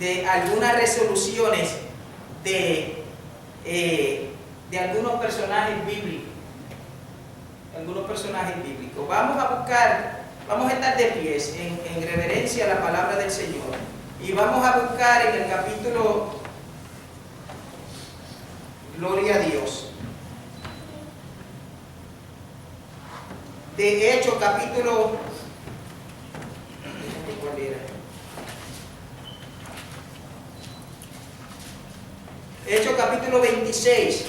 de algunas resoluciones de algunos personajes bíblicos. Vamos a estar de pies en reverencia a la palabra del Señor y vamos a buscar en el capítulo, gloria a Dios, de Hechos, capítulo, ¿cuál era? Hechos capítulo 26.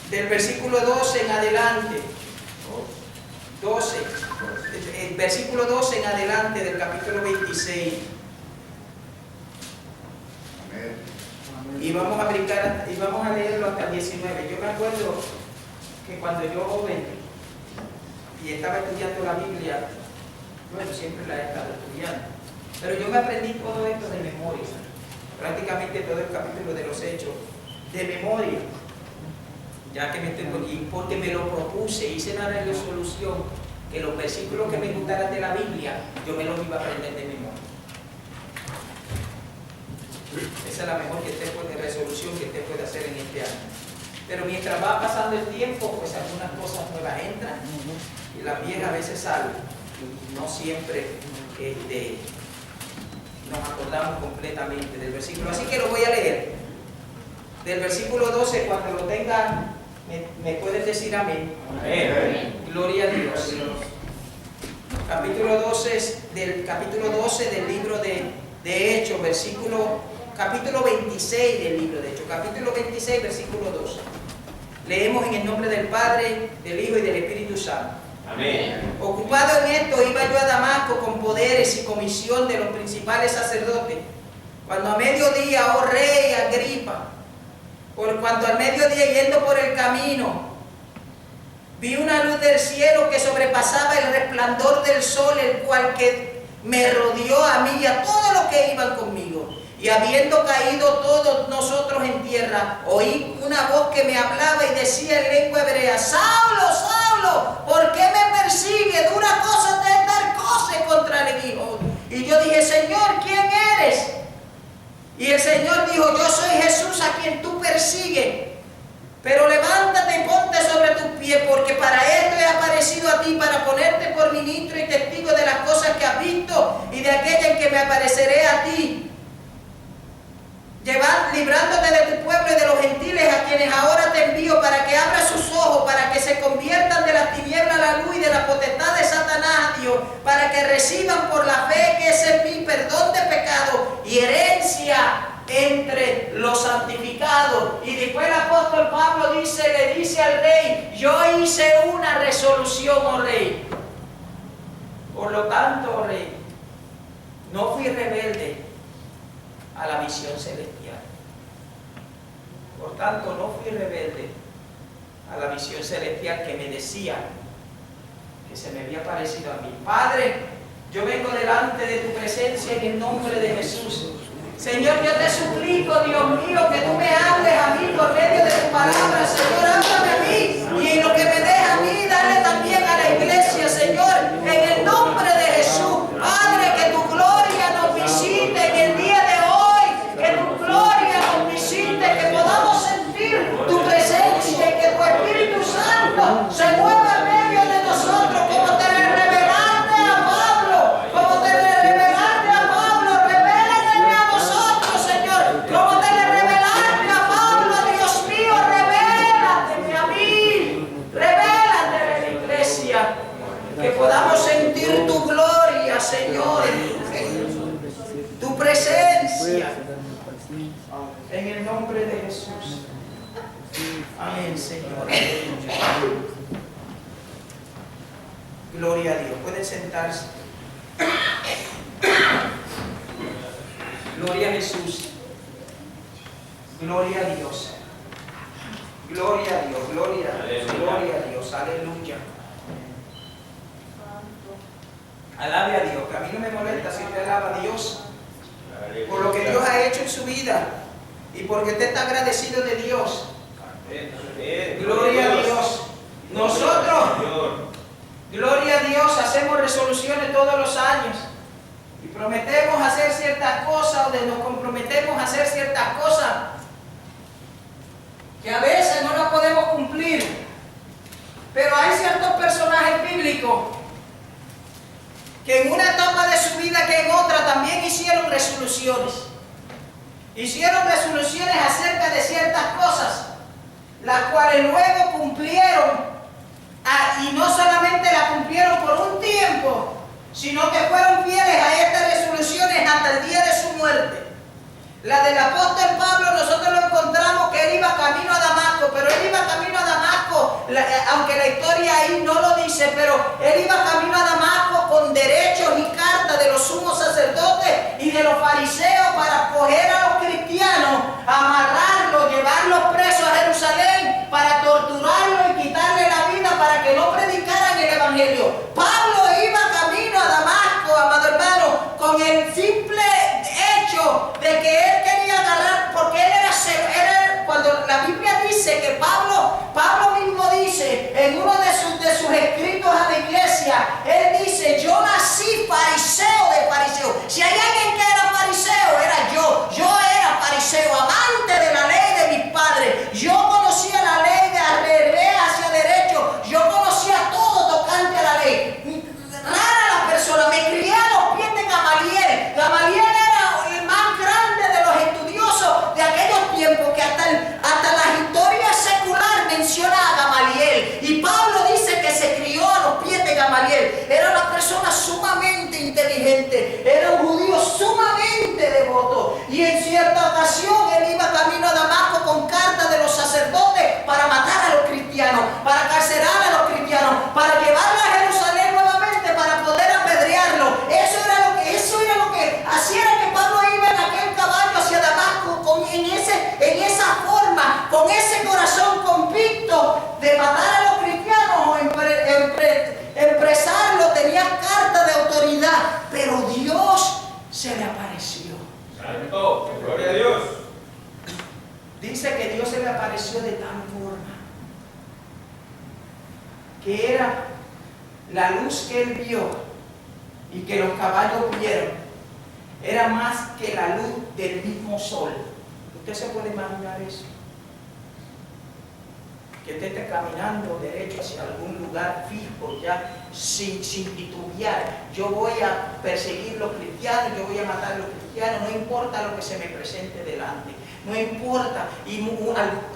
Del versículo 12 en adelante. 12. El versículo 12 en adelante del capítulo 26. Y vamos a brincar y vamos a leerlo hasta el 19. Yo me acuerdo que cuando yo joven y estaba estudiando la Biblia, bueno, siempre la he estado estudiando, pero yo me aprendí todo esto de memoria, prácticamente todo el capítulo de los Hechos de memoria, ya que me estoy aquí, porque me lo propuse, hice una resolución que los versículos que me gustaran de la Biblia, yo me los iba a aprender de memoria. Esa es la mejor resolución que usted puede hacer en este año. Pero mientras va pasando el tiempo, pues algunas cosas nuevas entran y las viejas a veces salen. No siempre nos acordamos completamente del versículo. Así que lo voy a leer. Del versículo 12, cuando lo tengan, me puedes decir amén. Amén. Gloria a Dios. Capítulo 12 del libro de Hechos, capítulo 26 del libro de Hechos, capítulo 26, versículo 12. Leemos en el nombre del Padre, del Hijo y del Espíritu Santo. Amén. Ocupado en esto, iba yo a Damasco con poderes y comisión de los principales sacerdotes. Cuando a mediodía, oh rey Agripa, por cuanto al mediodía yendo por el camino, vi una luz del cielo que sobrepasaba el resplandor del sol, el cual que me rodeó a mí y a todos los que iban conmigo. Y habiendo caído todos nosotros en tierra, oí una voz que me hablaba y decía en lengua hebrea: Saulo, Saulo, ¿por qué me persigue? Dura cosa te es dar cosas contra el Hijo. Y yo dije: Señor, ¿quién eres? Y el Señor dijo: yo soy Jesús a quien tú persigues. Pero levántate y ponte sobre tus pies, porque para esto he aparecido a ti, para ponerte por ministro y testigo de las cosas que has visto y de aquella en que me apareceré a ti, librándote de tu pueblo y de los gentiles, a quienes ahora te envío, para que abras sus ojos, para que se conviertan de las tinieblas a la luz y de la potestad de Satanás a Dios, para que reciban por la fe que es en mí perdón de pecado y herencia entre los santificados. Y después el apóstol Pablo le dice al rey: yo hice una resolución, oh rey. Por lo tanto, oh rey, no fui rebelde a la visión celestial. Por tanto, no fui rebelde a la visión celestial que me decía que se me había parecido a mí. Padre, yo vengo delante de tu presencia en el nombre de Jesús. Señor, yo te suplico, Dios mío, que tú me hables a mí por medio de tu palabra. Señor, háblame a mí, y en lo que me deja a mí, dale también a la iglesia, Señor, en el nombre de Jesús. Padre, que tu gloria nos visite en el día de hoy, que tu gloria nos visite, que podamos sentir tu presencia y que tu Espíritu Santo se mueva en medio de nosotros, como te le revelaste a Pablo, como te le revelaste a Pablo. Revélate a nosotros, Señor, como te le revelaste a Pablo. Dios mío, revélate a mí, revélate a la iglesia, que podamos sentir tu gloria, Señor, tu presencia, en el nombre de Jesús. Amén, Señor. Gloria a Dios. Pueden sentarse. Gloria a Jesús. Gloria a Dios. Gloria a Dios. Gloria a Dios. Gloria a Dios. Aleluya. Alabe a Dios, que a mí no me molesta si usted alaba a Dios por lo que Dios ha hecho en su vida y porque usted está agradecido de Dios. Gloria a Dios. Nosotros, gloria a Dios, hacemos resoluciones todos los años y prometemos hacer ciertas cosas o nos comprometemos a hacer ciertas cosas que a veces no las podemos cumplir. Pero hay ciertos personajes bíblicos que en una etapa de su vida que en otra también hicieron resoluciones. Hicieron resoluciones acerca de ciertas cosas, las cuales luego cumplieron, y no solamente las cumplieron por un tiempo, sino que fueron fieles a estas resoluciones hasta el día de su muerte. La del apóstol Pablo, nosotros lo encontramos que él iba camino a Damasco, pero él iba camino a Damasco, aunque la historia ahí no lo dice, pero él iba camino a Damasco con derechos y cartas de los sumos sacerdotes y de los fariseos para coger a los cristianos, amarrarlos, llevarlos presos a Jerusalén, para torturarlos y quitarle la vida para que no predicaran el evangelio. Pablo iba camino a Damasco, amado hermano, con el simple hecho de que él quería agarrar, porque él era cuando la Biblia dice que Pablo mismo dice en uno de sus escritos a la iglesia, él dice: yo nací fariseo de fariseo. Si hay alguien que era fariseo, era yo. Yo era fariseo, amante de la ley de mis padres. Yo conocía la ley de revés hacia derecho. Yo conocía todo tocante a la ley. Rara la persona. Me crié a los pies de Gamaliel. Gamaliel era el más grande de los estudiosos de aquellos tiempos, que hasta la historia secular menciona a Gamaliel. Y Pablo dice que se crió a los pies de Gamaliel. Era una persona sumamente inteligente, era un judío sumamente devoto. Y en cierta ocasión él iba camino a Damasco con cartas de los sacerdotes para matar a los cristianos, para carcelar a los cristianos, para llevarlos a Jerusalén nuevamente, para poder apedrearlos. Eso era lo que hacía, que Pablo iba en aquel caballo hacia Damasco en esa forma, con ese corazón convicto de matar a los cristianos o empresarlo. Tenía carta de autoridad, pero Dios se le apareció. Santo, gloria a Dios. Dice que Dios se le apareció de tal forma que era la luz que él vio y que los caballos vieron, era más que la luz del mismo sol. ¿Usted se puede imaginar eso? Que usted esté caminando derecho hacia algún lugar fijo, ya sin titubear. Yo voy a perseguir los cristianos, yo voy a matar a los cristianos, no importa lo que se me presente delante, no importa. Y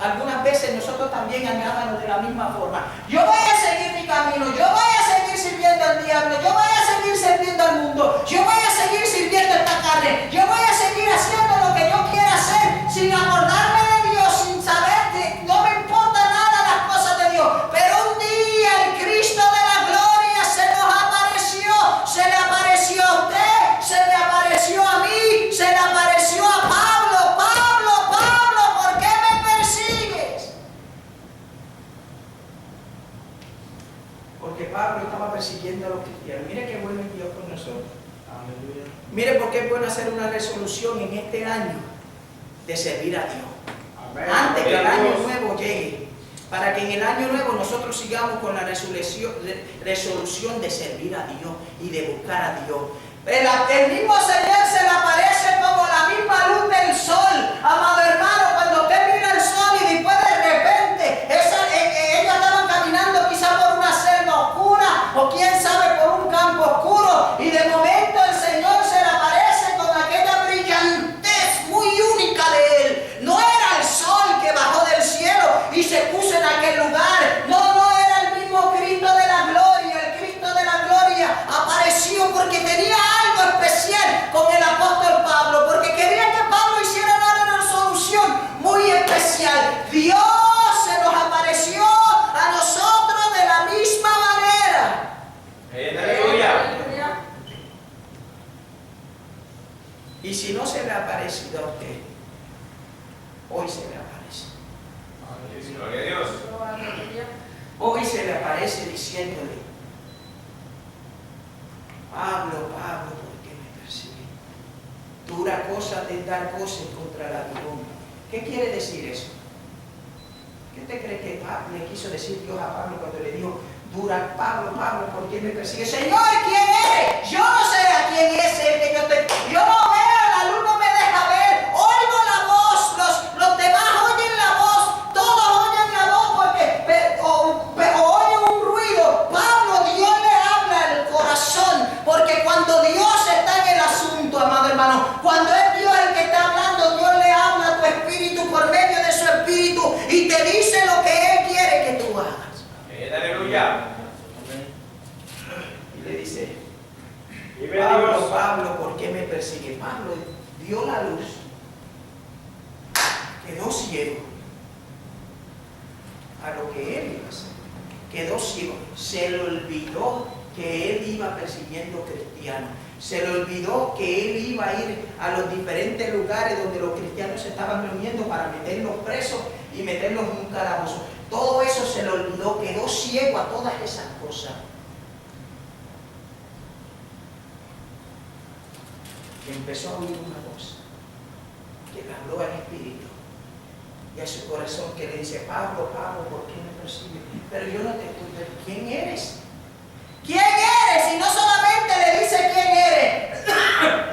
algunas veces nosotros también andábamos de la misma forma. Yo voy a seguir mi camino, yo voy a seguir sirviendo al diablo, yo voy a seguir sirviendo al mundo, yo voy a seguir sirviendo esta carne, yo voy a seguir haciendo lo que yo quiera hacer sin acordarme de Dios, sin saber que no me importa nada las cosas de Dios. Pero un día el Cristo de la gloria se nos apareció, se le apareció a usted, se le apareció a mí, se le apareció a Pablo. Pablo, ¿por qué me persigues? Porque Pablo estaba persiguiendo a los cristianos. Mire qué bueno es Dios con nosotros. Aleluya. Mire por qué es bueno hacer una resolución en este año de servir a Dios. Amén. Antes que el año nuevo llegue, para que en el año nuevo nosotros sigamos con la resolución de servir a Dios y de buscar a Dios. El mismo Señor se le aparece como la misma luz del sol. Amado hermano, cuando usted mira el sol y después de repente ellos estaban caminando quizá por una selva oscura o quién sabe por un campo oscuro, y de momento el Señor se le aparece con aquella brillantez muy única de él. No era el sol que bajó del cielo y se puso en aquel lugar. No era el mismo Cristo de la gloria. El Cristo de la gloria apareció porque tenía algo especial con el apóstol Pablo, porque quería que Pablo hiciera una resolución muy especial. Dios se nos apareció a nosotros de la misma manera. Aleluya. Y si no se le ha aparecido a usted, hoy se le aparece. Gloria a Dios. Hoy se le aparece diciéndole: Pablo, ¿por qué me persigues? Dura cosa de dar voces contra la aguijón. ¿Qué quiere decir eso? ¿Qué usted cree que le quiso decir Dios a Pablo cuando le dijo: Pablo, ¿por qué me persigues? Señor, ¿quién eres? Yo no sé a quién es el que yo estoy hermano. Cuando es Dios el que está hablando, Dios le habla a tu espíritu por medio de su espíritu y te dice lo que Él quiere que tú hagas. Aleluya. Y le dice, Pablo, Pablo, Pablo, ¿por qué me persigue? Pablo dio la luz, quedó ciego a lo que él iba a hacer. Quedó ciego, se le olvidó que él iba persiguiendo cristianos. Se le olvidó que él iba a ir a los diferentes lugares donde los cristianos se estaban reuniendo para meterlos presos y meterlos en un calabozo. Todo eso se le olvidó, quedó ciego a todas esas cosas. Y empezó a oír una voz que le habló al espíritu y a su corazón, que le dice: Pablo, Pablo, ¿por qué me persigues? Pero yo no te estoy viendo. ¿Quién eres? ¿Quién eres? Y no solamente le dice quién eres,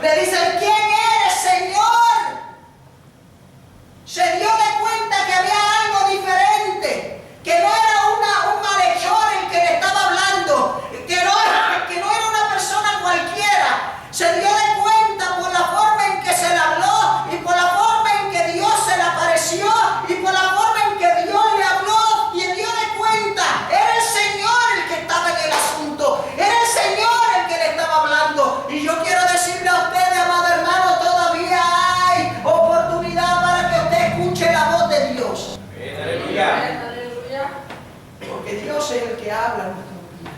le dice: ¿quién eres, Señor? Se dio de cuenta que había algo diferente, que no era un malhechor el que le estaba hablando, que no era una persona cualquiera. Se dio de cuenta por la forma en que se le habló y por la forma en que Dios se le apareció y por la forma en que Dios le habló, y se dio de cuenta, era el Señor el que estaba en el asunto, era el Señor el que le estaba hablando. Y yo quiero decirle a ustedes, amado hermano, todavía hay oportunidad para que usted escuche la voz de Dios. aleluya. Porque Dios es el que habla en nuestra vida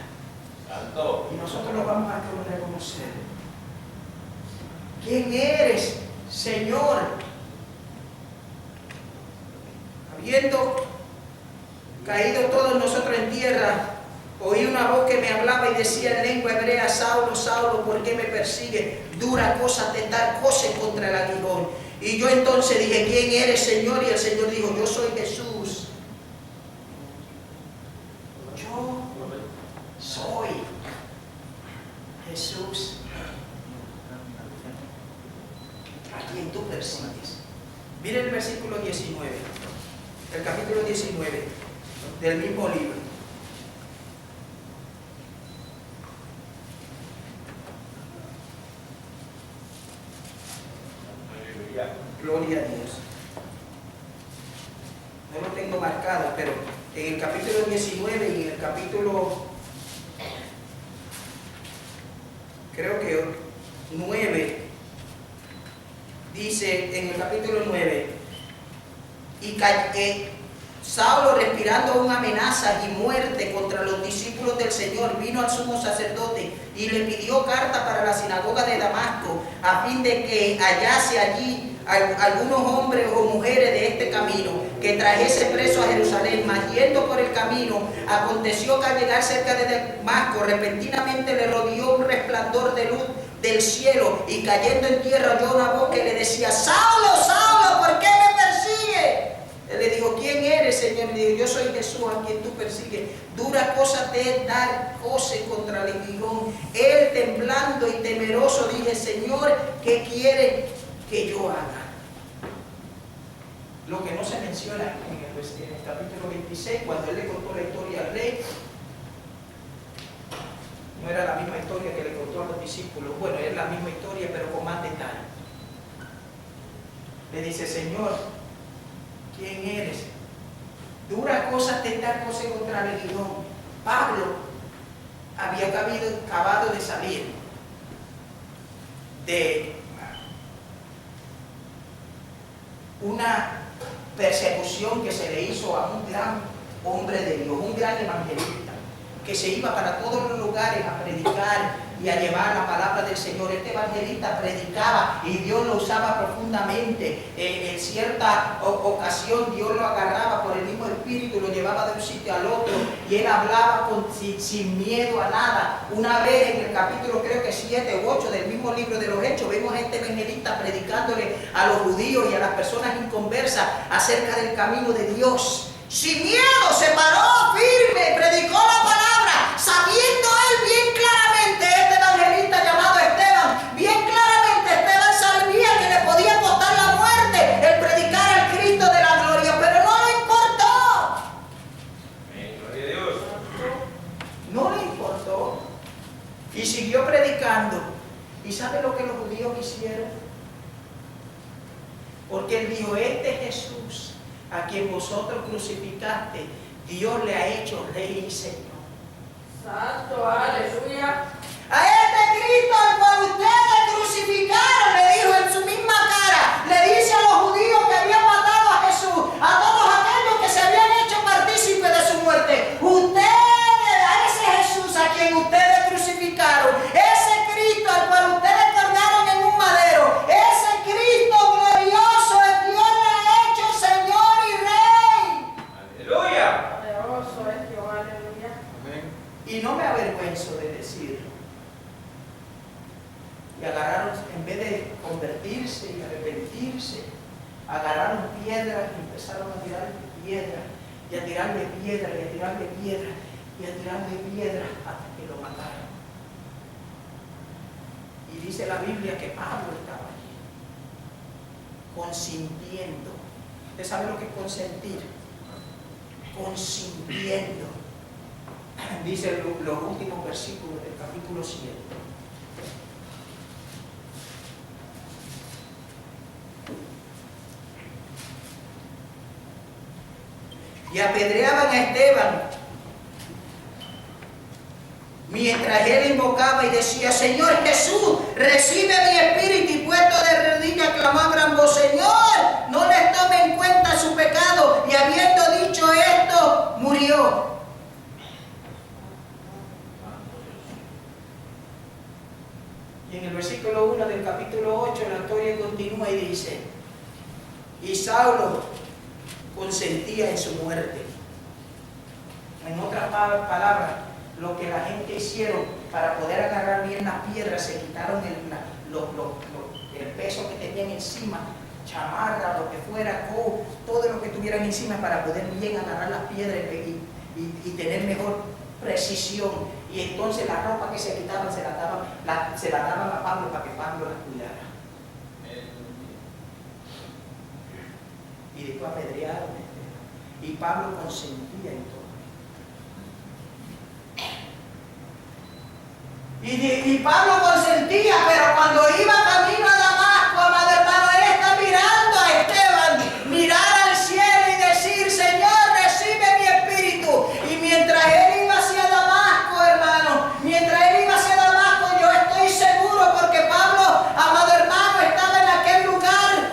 Santo. y nosotros lo vamos a reconocer. ¿Quién eres, Señor? Habiendo caído todos nosotros en tierra, oí una voz que me hablaba y decía en lengua hebrea: Saulo, Saulo, ¿por qué me persigue? Dura cosa te da, cose contra el aguijón. Y yo entonces dije: ¿quién eres, Señor? Y el Señor dijo: yo soy Jesús. Yo soy Jesús, a quien tú persigues. Mira el versículo 19, el capítulo 19 del mismo libro. Aleluya. Gloria a Dios. No lo tengo marcado, pero en el capítulo 19 y en el capítulo, creo que 9, dice en el capítulo 9, y Saulo, respirando aún amenazas y muerte contra los discípulos del Señor, vino al sumo sacerdote y le pidió carta para la sinagoga de Damasco, a fin de que hallase allí algunos hombres o mujeres de este camino, que trajese preso a Jerusalén. Mas yendo por el camino, aconteció que al llegar cerca de Damasco, repentinamente le rodeó un resplandor de luz del cielo, y cayendo en tierra oyó una voz que le decía: Saulo, Saulo, ¿por qué me persigue? Él le dijo: ¿quién eres, Señor? Y le dijo: yo soy Jesús, a quien tú persigues. Dura cosa te es dar cose contra el aguijón. Él, temblando y temeroso, dije: Señor, ¿qué quiere que yo haga? Lo que no se menciona en el capítulo 26, cuando él le contó la historia al rey, no era la misma historia que le contó a los discípulos. Bueno, es la misma historia, pero con más detalle. Le dice: Señor, ¿quién eres? Dura cosa te dar cose contra el aguijón. Pablo había acabado de salir de una persecución que se le hizo a un gran hombre de Dios, un gran evangelista, que se iba para todos los lugares a predicar y a llevar la palabra del Señor. Este evangelista predicaba y Dios lo usaba profundamente. En cierta ocasión Dios lo agarraba por el mismo espíritu, lo llevaba de un sitio al otro y él hablaba sin miedo a nada. Una vez en el capítulo creo que 7 u 8 del mismo libro de los Hechos, vemos a este evangelista predicándole a los judíos y a las personas inconversas acerca del camino de Dios. Sin miedo se paró firme, predicó la palabra, sabiendo él bien claramente, este evangelista llamado Esteban, bien claramente Esteban sabía que le podía costar la muerte el predicar al Cristo de la gloria, pero no le importó. Amén. Gloria a Dios. No le importó y siguió predicando. ¿Y sabe lo que los judíos hicieron? Porque Él dijo, este Jesús a quien vosotros crucificaste, Dios le ha hecho Rey y Señor. Santo, aleluya. A este Cristo al cual ustedes crucificaron, le dijo en su misma cara, le dice a los judíos que habían matado a Jesús, a todos aquellos que se habían hecho partícipes de su muerte, ustedes, a ese Jesús a quien ustedes crucificaron, ese Cristo al cual ustedes cargaron en un madero, ese Cristo glorioso, el Dios le ha hecho Señor y Rey. Aleluya. Poderoso es Jehová, aleluya. Amén. Y no me avergüenzo de decirlo. Y agarraron, en vez de convertirse y arrepentirse, agarraron piedras y empezaron a tirarle piedra, y a tirarle piedra, y a tirarle piedra, y a tirarle piedra hasta que lo mataron. Y dice la Biblia que Pablo estaba allí, consintiendo. ¿Usted sabe lo que es consentir? Consintiendo. Dice los últimos versículos del capítulo 7. Y apedreaban a Esteban mientras él invocaba y decía, Señor Jesús, recibe mi espíritu, y puesto de rodillas clamó a gran voz, Señor, no les tome en cuenta su pecado, y habiendo dicho esto, murió. Y en el versículo 1 del capítulo 8 la historia continúa y dice, y Saulo consentía en su muerte. En otras palabras, lo que la gente hicieron para poder agarrar bien las piedras, se quitaron el peso que tenían encima, chamarra, lo que fuera, todo lo que tuvieran encima para poder bien agarrar las piedras y tener mejor precisión. Y entonces la ropa que se quitaban se la daban a Pablo para que Pablo la cuidara. Y después apedrearon. Y Pablo consentía en todo. Y Pablo consentía, pero cuando iba camino a Damasco, amado hermano, él está mirando a Esteban, mirar al cielo y decir, Señor, recibe mi espíritu. Y mientras él iba hacia Damasco, hermano, mientras él iba hacia Damasco, yo estoy seguro, porque Pablo, amado hermano, estaba en aquel lugar,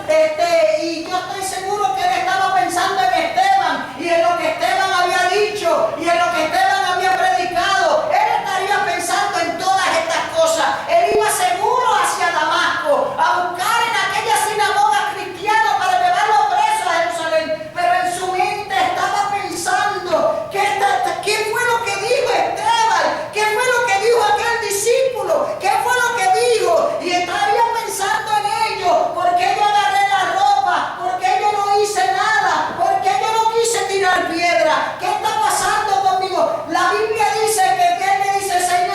y yo estoy seguro que él estaba pensando en Esteban, y en lo que Esteban había dicho, y en lo que Esteban había predicado. Él estaría pensando en todas estas cosas. Él iba seguro hacia Damasco, a buscar en aquella sinagoga cristiana para llevarlo preso a Jerusalén, pero en su mente estaba pensando, ¿qué fue lo que dijo Esteban? ¿Qué fue lo que dijo aquel discípulo? ¿Qué fue lo que dijo? Y estaría pensando en ello. ¿Por qué yo agarré la ropa? ¿Por qué yo no hice nada? ¿Por qué yo no quise tirar piedra? ¿Qué está pasando conmigo? La Biblia dice que él le dice, Señor,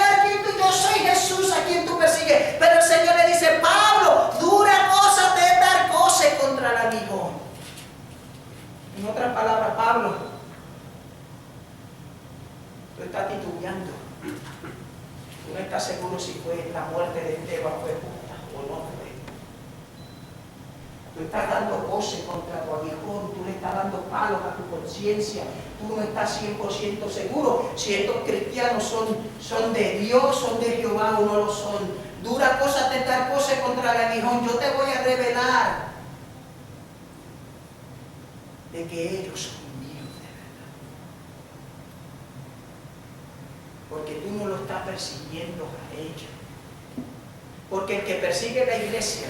yo soy Jesús a quien tú persigues. Pero el Señor le dice, Pablo, dura cosa te es dar cosas contra el aguijón. En otras palabras, Pablo, tú estás titubeando. Tú no estás seguro si fue la muerte de Esteban fue justa o no fue. Tú estás dando cosas contra tu aguijón, tú le estás dando palos a tu conciencia, tú no estás 100% seguro si estos cristianos son de Dios, son de Jehová o no lo son. Dura cosa tentar cosas contra el aguijón. Yo te voy a revelar de que ellos son míos de verdad. Porque tú no lo estás persiguiendo a ellos. Porque el que persigue la iglesia,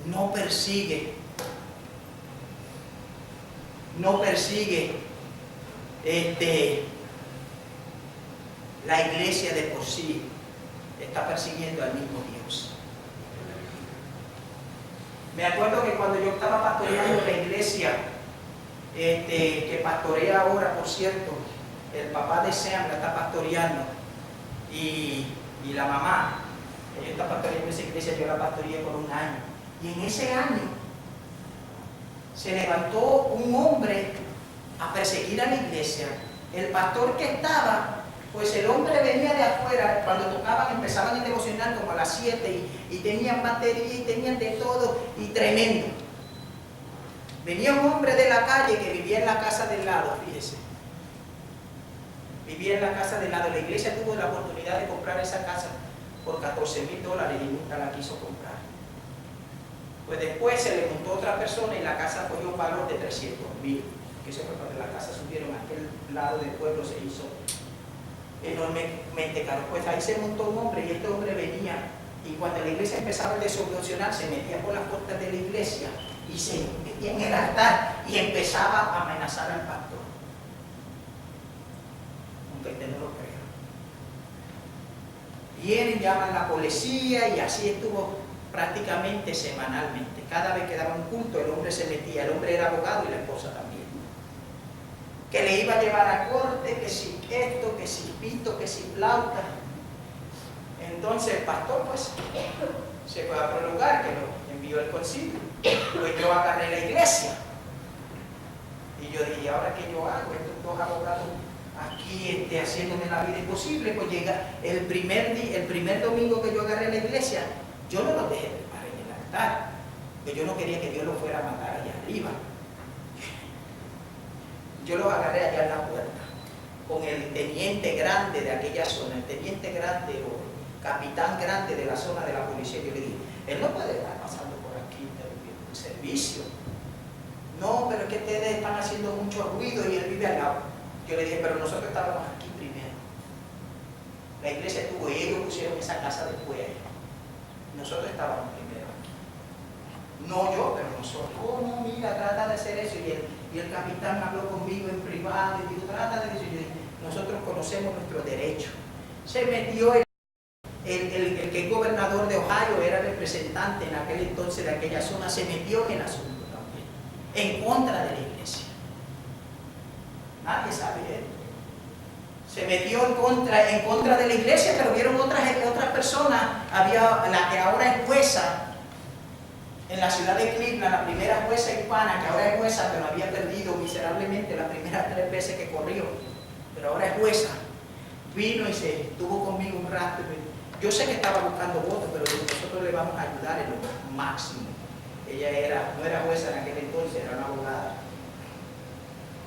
no persigue la iglesia de por sí, está persiguiendo al mismo Dios. Me acuerdo que cuando yo estaba pastoreando la iglesia, que pastorea ahora, por cierto, el papá de Sean la está pastoreando, y la mamá, ella está pastoreando esa iglesia, yo la pastoreé por un año. Y en ese año se levantó un hombre a perseguir a la iglesia. El pastor que estaba Pues el hombre venía de afuera, cuando tocaban, empezaban el devocional como a las 7 y tenían batería y tenían de todo y tremendo. Venía un hombre de la calle que vivía en la casa del lado, fíjese. Vivía en la casa del lado. La iglesia tuvo la oportunidad de comprar esa casa por $14,000 y nunca la quiso comprar. Pues después se le montó otra persona y la casa cogió un valor de $300,000. Que eso fue cuando la casa subieron a aquel lado del pueblo, se hizo enormemente caro. Pues ahí se montó un hombre y este hombre venía y cuando la iglesia empezaba a desoblacionar se metía por las puertas de la iglesia y se metía en el altar y empezaba a amenazar al pastor. Aunque usted no lo crea. Vienen, llaman a la policía y así estuvo prácticamente semanalmente. Cada vez que daba un culto el hombre se metía, el hombre era abogado y la esposa también. Que le iba a llevar a corte, que si esto, que si pito, que si flauta. Entonces el pastor pues se fue a otro lugar que lo envió el concilio. Pues yo agarré la iglesia. Y yo dije, ¿ahora qué yo hago? Estos dos abogados aquí haciéndome la vida imposible. Pues llega el primer domingo que yo agarré la iglesia, yo no los dejé preparar en el altar. Porque yo no quería que Dios lo fuera a matar allá arriba. Yo los agarré allá en la puerta, con el teniente grande de aquella zona, el teniente grande o capitán grande de la zona de la policía. Yo le dije, él no puede estar pasando por aquí interrumpiendo el servicio. No, pero es que ustedes están haciendo mucho ruido y él vive al lado. Yo le dije, pero nosotros estábamos aquí primero. La iglesia estuvo y ellos pusieron esa casa después. Nosotros estábamos primero aquí. No yo, pero nosotros. ¿Cómo? Mira, trata de hacer eso. Y el capitán habló conmigo en privado y dijo, trata de eso. Y yo dije, nosotros conocemos nuestro derecho. Se metió el que es gobernador de Ohio, era representante en aquel entonces de aquella zona, se metió en el asunto también, en contra de la iglesia. Nadie sabe esto. Se metió en contra de la iglesia, pero vieron otras personas. Había la que ahora es jueza en la ciudad de Cleveland, la primera jueza hispana, que ahora es jueza, pero había perdido miserablemente las primeras 3 veces que corrió, pero ahora es jueza. Vino y se estuvo conmigo un rato. Yo sé que estaba buscando votos, pero nosotros le vamos a ayudar en lo máximo. Ella no era jueza en aquel entonces, era una abogada.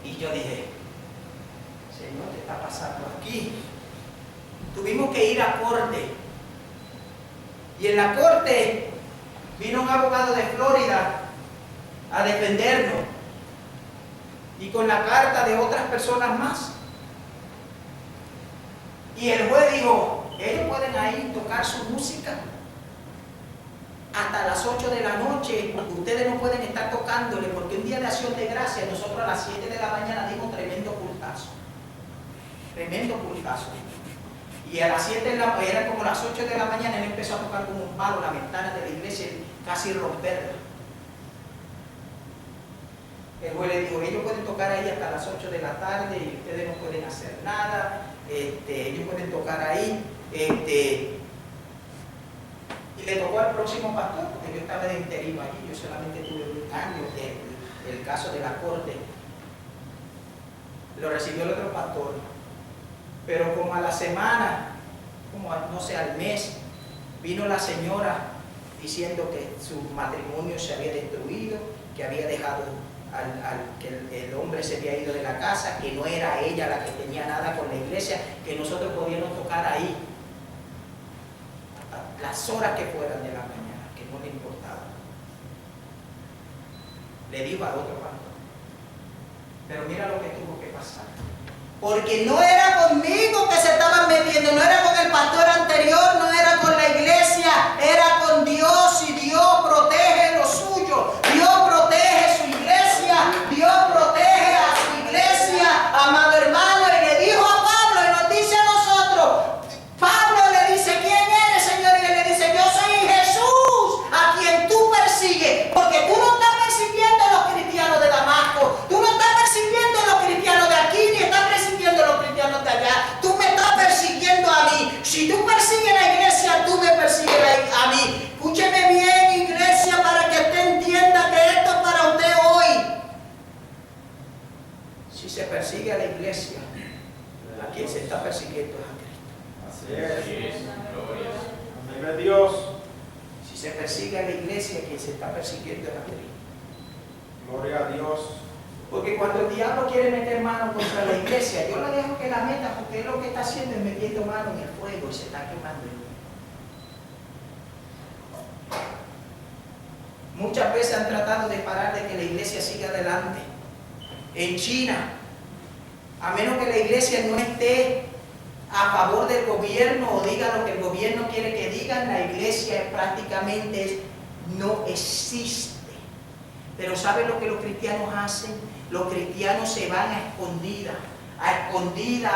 Y yo dije, Señor, ¿qué está pasando aquí? Tuvimos que ir a corte. Y en la corte vino un abogado de Florida a defendernos. Y con la carta de otras personas más. Y el juez dijo, ellos pueden ahí tocar su música hasta las 8 de la noche, ustedes no pueden estar tocándole, porque un día de acción de gracia, nosotros a las 7 de la mañana dimos tremendo cultazo. Tremendo cultazo. Y a las 7 eran como las 8 de la mañana, él empezó a tocar como un palo la ventana de la iglesia, casi romperla. El juez le dijo, ellos pueden tocar ahí hasta las 8 de la tarde y ustedes no pueden hacer nada, ellos pueden tocar ahí. Y le tocó al próximo pastor, porque yo estaba de interino allí, yo solamente tuve un año del caso de la corte. Lo recibió el otro pastor, pero como a la semana, como no sé, al mes, vino la señora diciendo que su matrimonio se había destruido, que había dejado que el hombre se había ido de la casa, que no era ella la que tenía nada con la iglesia, que nosotros podíamos tocar ahí hasta las horas que fueran de la mañana, que no le importaba. Le dijo al otro pastor, pero mira lo que tuvo que pasar, porque no era conmigo que se estaban metiendo, no era con el pastor anterior, no era con la iglesia, era con Dios, y Dios protege lo suyo, Dios protege su iglesia, Dios protege a su iglesia, amado hermano. Y le dijo a Pablo y nos dice a nosotros, Pablo le dice, ¿quién eres, Señor? Y él le dice, yo soy Jesús, a quien tú persigues, porque tú no estás persiguiendo a los cristianos de Damasco, tú no estás persiguiendo a los cristianos de aquí, ni estás persiguiendo a los cristianos de allá, tú me estás persiguiendo a mí. Si tú persigues la iglesia, tú me persigues a mí. Escúcheme bien, iglesia, para que usted entienda que esto es para usted hoy. Si se persigue a la iglesia, a quien se está persiguiendo es a Cristo. Así es. Gloria. Amén a Dios. Si se persigue a la iglesia, quien se está persiguiendo es a Cristo. Gloria a Dios. Porque cuando el diablo quiere meter mano contra la iglesia, yo le dejo que la meta, porque él lo que está haciendo es metiendo mano en el fuego y se está quemando el mundo. Muchas veces han tratado de parar de que la iglesia siga adelante. En China, a menos que la iglesia no esté a favor del gobierno o diga lo que el gobierno quiere que digan, la iglesia prácticamente no existe. Pero ¿saben lo que los cristianos hacen? Los cristianos se van a escondida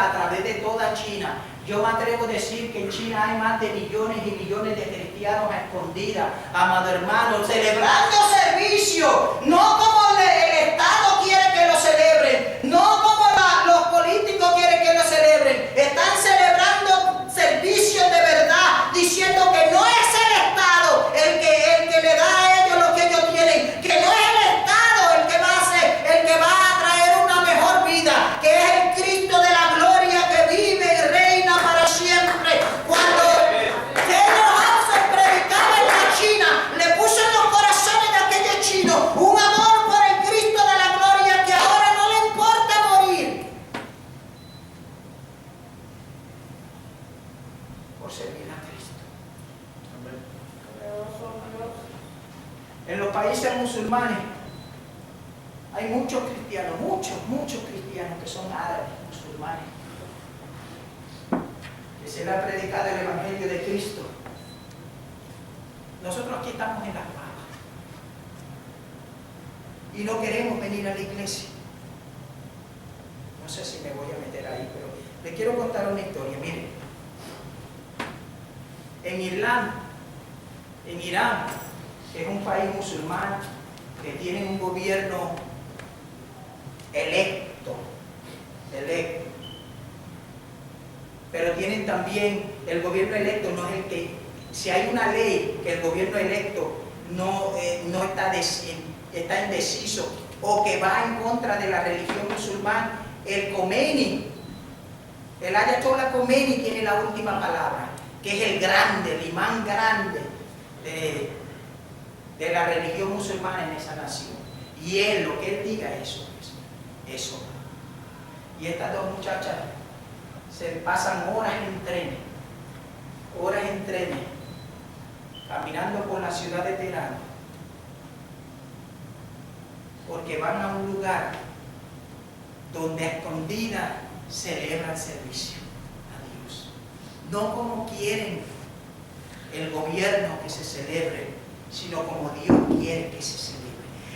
a través de toda China. Yo me atrevo a decir que en China hay más de millones y millones de cristianos a escondidas, amado hermano, celebrando servicio, no como el Estado quiere que lo celebren, no como los políticos quieren que lo celebren. Están celebrando servicios de verdad, diciendo que no es el Estado el que le da a ellos lo que ellos tienen, que no es el Estado el que va a traer una mejor vida, que es el Cristo de la gloria que vive y reina para siempre. Cuando Hauser predicaba en la China, le puso en los corazones de aquellos chinos un amor por el Cristo de la gloria que ahora no le importa morir por servir a Cristo. En los países musulmanes hay muchos cristianos, muchos cristianos que son árabes, musulmanes, que se les ha predicado el Evangelio de Cristo. Nosotros aquí estamos en las papas y no queremos venir a la iglesia. No sé si me voy a meter ahí, pero les quiero contar una historia. Miren, en Irán, que es un país musulmán, que tiene un gobierno electo, pero tienen también, el gobierno electo no es el que, si hay una ley que el gobierno electo no está indeciso o que va en contra de la religión musulmana, el Khomeini, el Ayatollah Khomeini tiene la última palabra, que es el grande, el imán grande de la religión musulmana en esa nación. Y él, lo que él diga, eso. Y estas dos muchachas se pasan horas en trenes, caminando por la ciudad de Teherán, porque van a un lugar donde a escondidas celebran servicio a Dios. No como quieren el gobierno que se celebre, sino como Dios quiere que se celebre.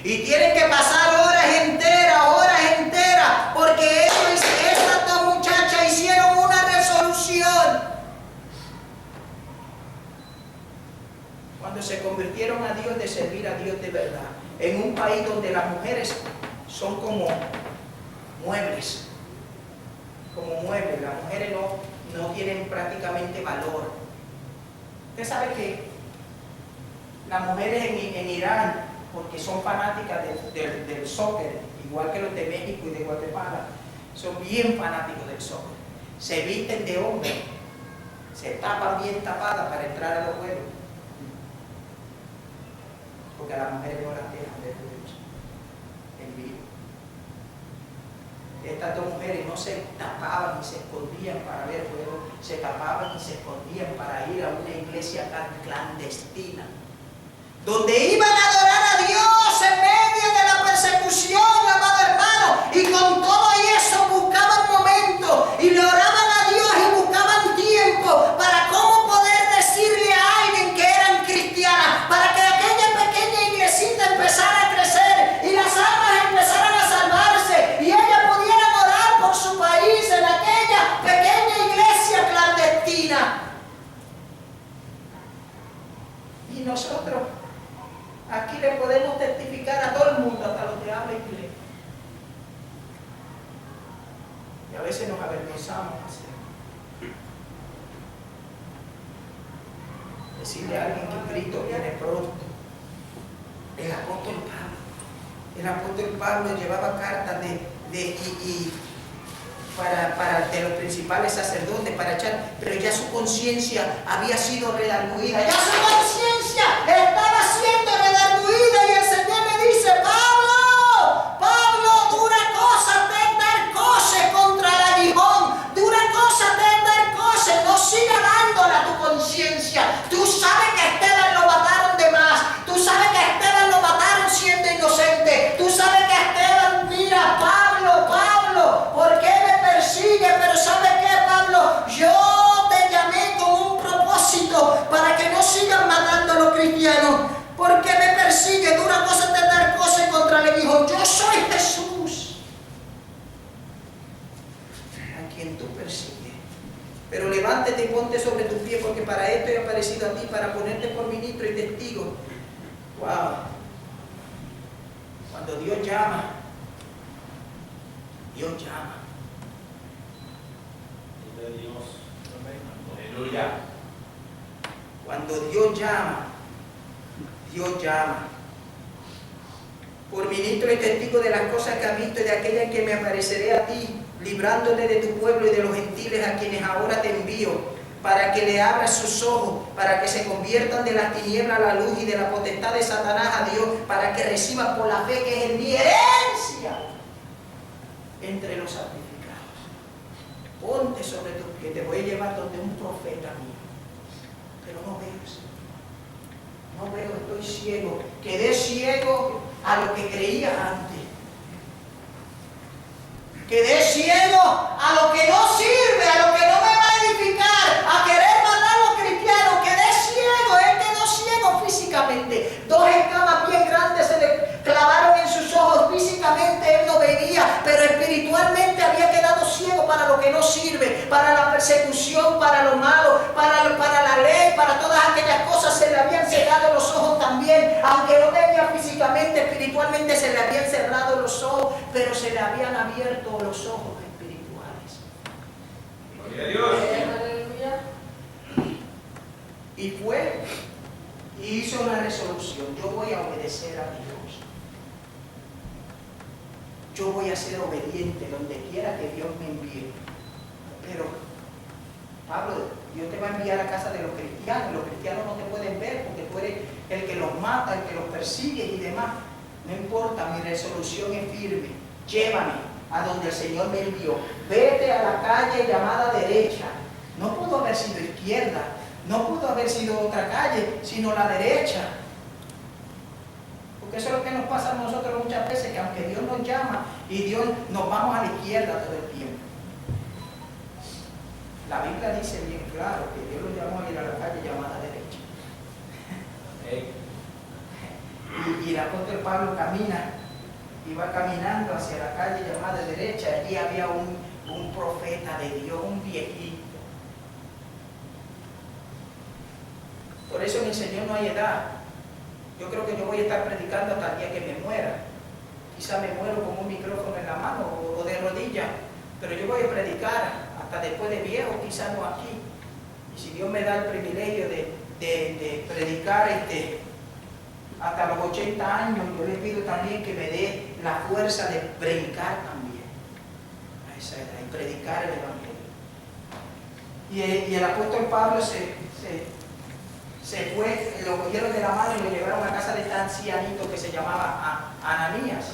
Y tienen que pasar horas enteras, porque estas dos muchachas hicieron una resolución. Cuando se convirtieron a Dios, de servir a Dios de verdad, en un país donde las mujeres son como muebles, las mujeres no tienen prácticamente valor. Usted sabe que las mujeres en Irán, porque son fanáticas del soccer, igual que los de México y de Guatemala, son bien fanáticos del soccer. Se visten de hombre, se tapan bien tapadas para entrar a los juegos, porque a las mujeres no las dejan ver juegos en vivo. Estas dos mujeres no se tapaban ni se escondían para ver juegos, se tapaban y se escondían para ir a una iglesia clandestina, donde iban a adorar a Dios en medio de la persecución, amado hermano, y con todo eso buscaban momentos y le oraban a Dios y buscaban tiempo para cómo poder decirle a alguien que eran cristianas, para que aquella pequeña iglesita empezara a crecer y las almas empezaran a salvarse y ellas pudieran orar por su país en aquella pequeña iglesia clandestina. Y nosotros aquí le podemos testificar a todo el mundo, hasta los que hablan inglés. Y a veces nos avergonzamos decirle a alguien que Cristo viene pronto. El apóstol Pablo llevaba cartas de los principales sacerdotes para echar, pero ya su conciencia había sido redarguida, ya su conciencia estaba siendo redarguida, y el Señor me dice: Pablo, dura cosa te es dar cose contra el aguijón, dura cosa te es dar cose, no siga dándola tu conciencia. Tú sabes que Esteban lo mataron de más, tú sabes que Esteban lo mataron siendo inocente, tú sabes que Esteban, mira, Pablo, ¿por qué me persigue? Pero ¿sabes qué, Pablo? Yo te llamé con un propósito para que no sigan matando a los cristianos. ¿Por qué me persigue? Dura cosa de dar cosas contra el aguijón. Yo soy Jesús, a quien tú persigues. Pero levántate y ponte sobre tus pies, porque para esto he aparecido a ti, para ponerte por ministro y testigo. Wow. Cuando Dios llama, Dios llama. De Dios. Aleluya. Cuando Dios llama, Dios llama. Por ministro y testigo de las cosas que has visto y de aquellas en que me apareceré a ti, librándote de tu pueblo y de los gentiles a quienes ahora te envío, para que le abras sus ojos, para que se conviertan de las tinieblas a la luz y de la potestad de Satanás a Dios, para que reciban por la fe que es mi herencia entre los santificados. Ponte sobre tus pies, te voy a llevar donde un profeta mío, pero no veo, Señor. No veo, estoy ciego. Quedé ciego a lo que creía antes. Quedé ciego a lo que no sirve, a lo que no me va a edificar, a querer matar a los cristianos. Quedé ciego, él quedó ciego físicamente. 2 escamas bien grandes se le clavaron en sus ojos. Físicamente él no veía, pero espiritualmente había quedado ciego para lo que no sirve, para la persecución, para lo malo, para la ley, para todas aquellas cosas. Se le habían cerrado los ojos también, aunque no tenía físicamente, espiritualmente se le habían cerrado los ojos, pero se le habían abierto los ojos espirituales. Gloria a Dios. Aleluya. Y fue y hizo una resolución: yo voy a obedecer a Dios. Yo voy a ser obediente donde quiera que Dios me envíe. Pero, Pablo, Dios te va a enviar a casa de los cristianos. Los cristianos no te pueden ver porque tú eres el que los mata, el que los persigue y demás. No importa, mi resolución es firme. Llévame a donde el Señor me envió. Vete a la calle llamada derecha. No pudo haber sido izquierda, no pudo haber sido otra calle, sino la derecha. Porque eso es lo que nos pasa a nosotros muchas veces, que aunque Dios nos llama y Dios nos vamos a la izquierda todo el tiempo. La Biblia dice bien claro que Dios lo llamó a ir a la calle llamada derecha. Y el apóstol Pablo iba caminando hacia la calle llamada derecha. Allí había un profeta de Dios, un viejito. Por eso en el Señor no hay edad. Yo creo que yo voy a estar predicando hasta el día que me muera. Quizá me muero con un micrófono en la mano o de rodillas, pero yo voy a predicar hasta después de viejo, quizá no aquí. Y si Dios me da el privilegio de predicar hasta los 80 años, yo le pido también que me dé la fuerza de brincar también a esa edad y predicar el Evangelio. Y el apóstol Pablo se fue, lo cogieron de la mano y lo llevaron a casa de este ancianito que se llamaba Ananías.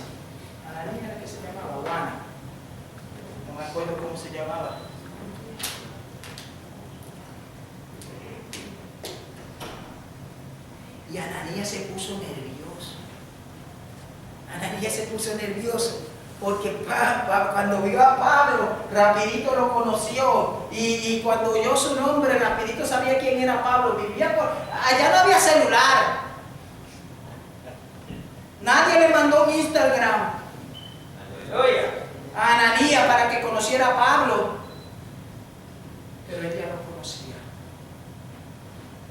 Ananías era que se llamaba, o Ana. No me acuerdo cómo se llamaba. Y Ananías se puso nervioso. Ananías se puso nervioso porque cuando vio a Pablo, rapidito lo conoció, y cuando oyó su nombre, rapidito sabía quién era Pablo. Allá no había celular, nadie le mandó un Instagram a Ananías para que conociera a Pablo, pero él ya lo conocía.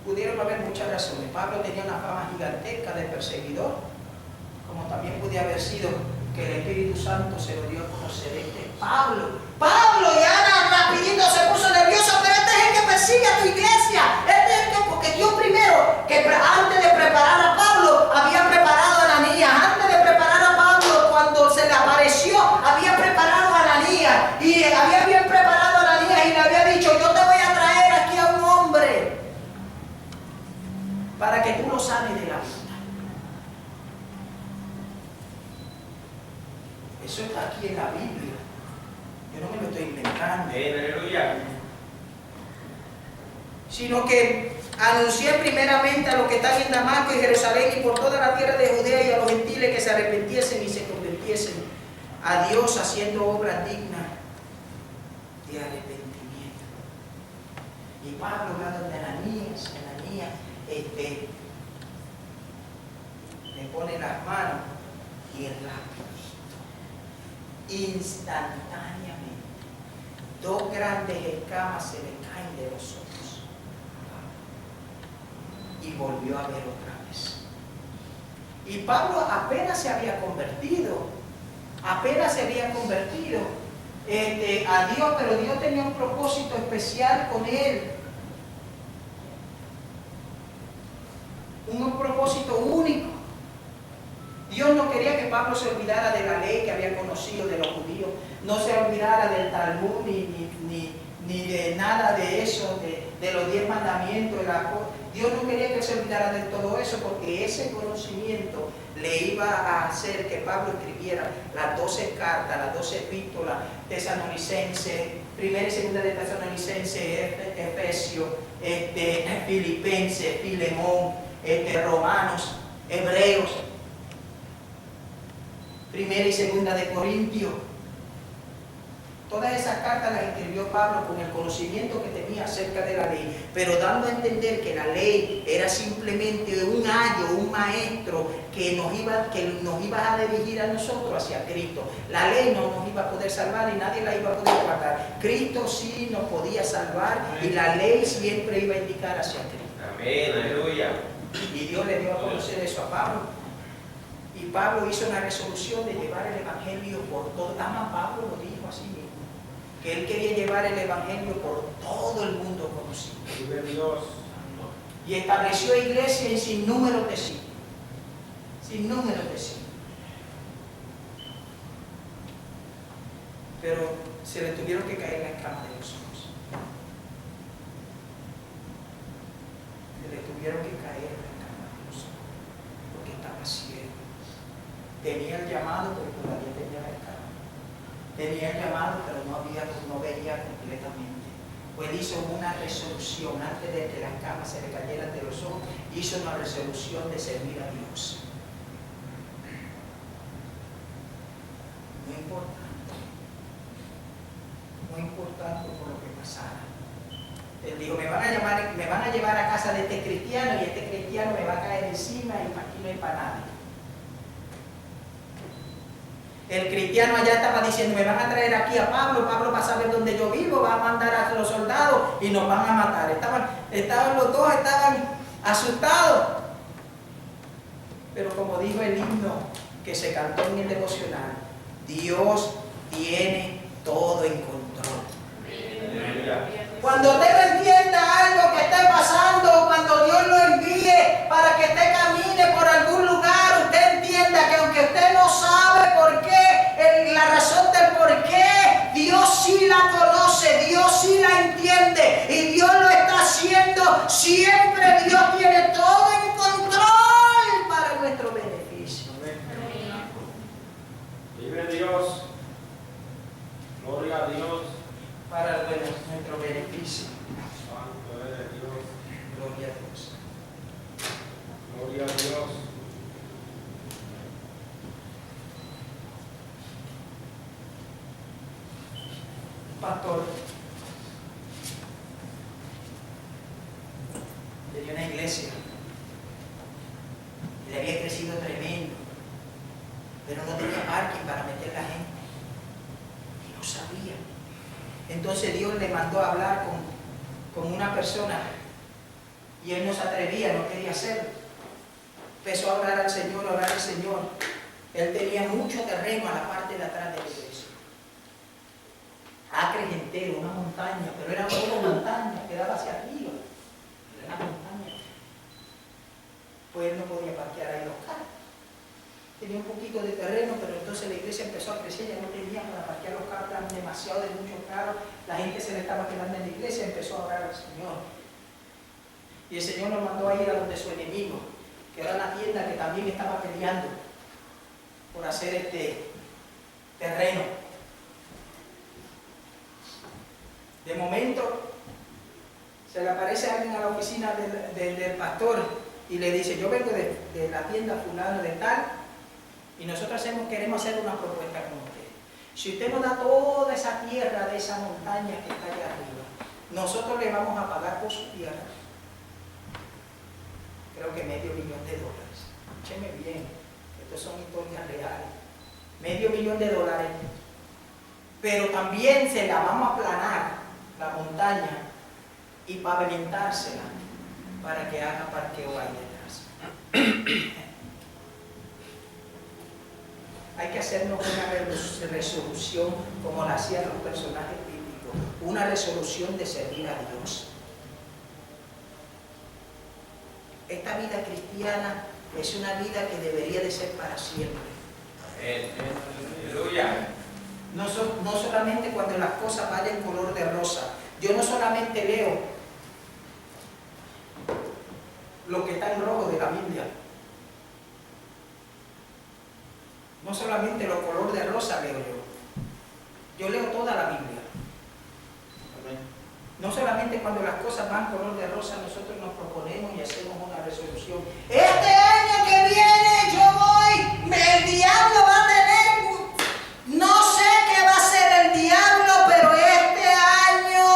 Pudieron haber muchas razones. Pablo tenía una fama gigantesca de perseguidor, como también podía haber sido que el Espíritu Santo se lo dio a conocer. Pablo, y Ana rapidito se puso nerviosa, pero este es el que persigue a tu iglesia. Este es el que, porque Dios primero, que antes de preparar a Pablo, había preparado a Ananías. Antes de preparar a Pablo, cuando se le apareció, había preparado a Ananías. Y había Eso está aquí en la Biblia. Yo no me lo estoy inventando. Amén, aleluya. Sino que anuncié primeramente a los que están en Damasco y Jerusalén y por toda la tierra de Judea y a los gentiles que se arrepintiesen y se convirtiesen a Dios haciendo obras dignas de arrepentimiento. Y Pablo va donde Ananías le pone las manos y el rápido, instantáneamente, dos grandes escamas se le caen de los ojos y volvió a ver otra vez. Y Pablo apenas se había convertido a Dios, pero Dios tenía un propósito especial con él, un propósito único. Dios no quería que Pablo se olvidara de la ley que había conocido de los judíos, no se olvidara del Talmud ni de nada de eso, de los 10 mandamientos. Dios no quería que él se olvidara de todo eso, porque ese conocimiento le iba a hacer que Pablo escribiera las 12 cartas, las 12 epístolas, Tesalonicenses, primera y segunda de Tesalonicenses, Efesios, Filipenses, Filemón, Romanos, Hebreos, primera y segunda de Corintios. Todas esas cartas las escribió Pablo con el conocimiento que tenía acerca de la ley, pero dando a entender que la ley era simplemente un ayo, un maestro que nos iba a dirigir a nosotros hacia Cristo. La ley no nos iba a poder salvar y nadie la iba a poder guardar. Cristo sí nos podía salvar y la ley siempre iba a indicar hacia Cristo. Amén, aleluya. Y Dios le dio a conocer eso a Pablo. Y Pablo hizo una resolución de llevar el evangelio por todo. Pablo lo dijo así mismo, que él quería llevar el evangelio por todo el mundo conocido. Vive Dios. Y estableció iglesia en sin número de sitios. Sin número de sitios. Pero se le tuvieron que caer las escamas de los ojos. Se le tuvieron que caer las escamas de los ojos. Porque estaba ciego. Tenía el llamado, pero todavía tenía la escama. Tenía el llamado, pero no veía completamente. Pues hizo una resolución, antes de que las escamas se le cayeran de los ojos, hizo una resolución de servir a Dios. No importando por lo que pasara. Él dijo, me van a llevar a casa de este cristiano y este cristiano me va a caer encima y aquí no hay para nadie. El cristiano allá estaba diciendo, me van a traer aquí a Pablo, Pablo va a saber dónde yo vivo, va a mandar a los soldados y nos van a matar. Los dos estaban asustados. Pero como dijo el himno que se cantó en el devocional, Dios tiene todo en control. Cuando usted no entienda algo que esté pasando, cuando Dios lo envíe para que usted camine por algún lugar, usted entienda que aunque usted no sabe por qué, la razón del por qué, Dios sí la conoce, Dios sí la entiende y Dios lo está haciendo. Siempre Dios tiene todo en control para nuestro beneficio. Vive Dios. Gloria a Dios. Para nuestro beneficio. Santo eres Dios. Gloria a Dios. Gloria a Dios. Pastor tenía una iglesia y le había crecido tremendo, pero no tenía parking para meter la gente y no sabía. Entonces Dios le mandó a hablar con una persona y él no se atrevía, no quería hacerlo. Empezó a orar al Señor, Él tenía mucho terreno a la parte de atrás de la iglesia. Acres entero, una montaña, pero era solo montaña, quedaba hacia arriba. Era una montaña. Pues él no podía parquear ahí los carros. Tenía un poquito de terreno, pero entonces la iglesia empezó a crecer, ya no tenía para parquear los carros, eran demasiado de muchos carros, la gente se le estaba quedando en la iglesia, empezó a orar al Señor. Y el Señor nos mandó a ir a donde su enemigo, que era una tienda que también estaba peleando por hacer terreno. De momento se le aparece alguien a la oficina del pastor y le dice, yo vengo de la tienda fulano de tal y nosotros queremos hacer una propuesta con usted. Si usted nos da toda esa tierra de esa montaña que está allá arriba, nosotros le vamos a pagar por su tierra, creo que $500,000. Escúcheme bien, estas son historias reales. $500,000. Pero también se la vamos a aplanar la montaña y pavimentársela para que haga parqueo ahí detrás. Hay que hacernos una resolución como la hacían los personajes bíblicos, una resolución de servir a Dios. Esta vida cristiana es una vida que debería de ser para siempre. Aleluya. No solamente cuando las cosas vayan color de rosa. Yo no solamente leo lo que está en rojo de la Biblia. No solamente lo color de rosa leo yo. Yo leo toda la Biblia. No solamente cuando las cosas van color de rosa, nosotros nos proponemos y hacemos una resolución. Este año que viene yo voy, el diablo va a tener, no sé qué va a hacer el diablo, pero este año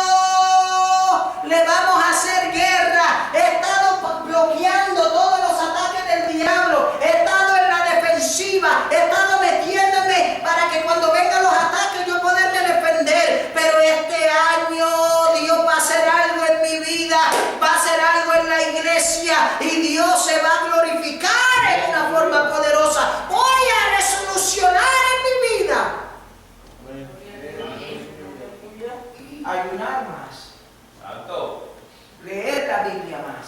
le vamos a hacer guerra. He estado bloqueando todos los ataques del diablo, he estado en la defensiva, he estado metiéndome para que cuando vengan los ataques yo poderme defender, pero este año Dios va a hacer algo en mi vida, va a hacer algo en la iglesia y Dios se va a glorificar en una forma poderosa. Voy a resolucionar en mi vida. Ayunar más. Santo. Leer la Biblia más.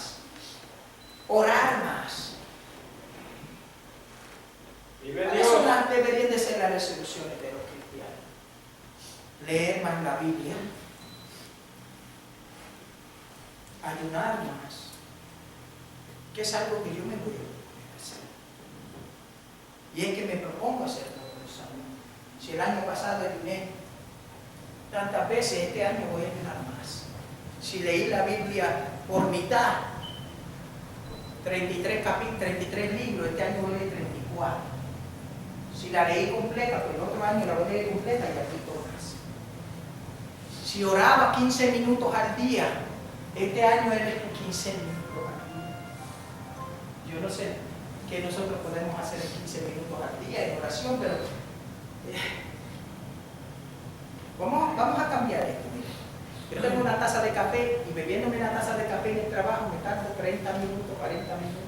Orar más. Eso deberían de ser las resoluciones de los cristianos. Leer más la Biblia. Ayunar más, que es algo que yo me voy a hacer. Y es que me propongo hacerlo todos los años. Si el año pasado ayuné tantas veces, este año voy a ayunar más. Si leí la Biblia por mitad, 33 libros, este año voy a leer 34. Si la leí completa, pues el otro año la voy a leer completa y aquí todas. Si oraba 15 minutos al día, este año es 15 minutos al día. Yo no sé qué nosotros podemos hacer en 15 minutos al día en oración, pero vamos a cambiar esto. Yo tengo una taza de café y bebiéndome una taza de café en el trabajo me tardo 30 minutos, 40 minutos.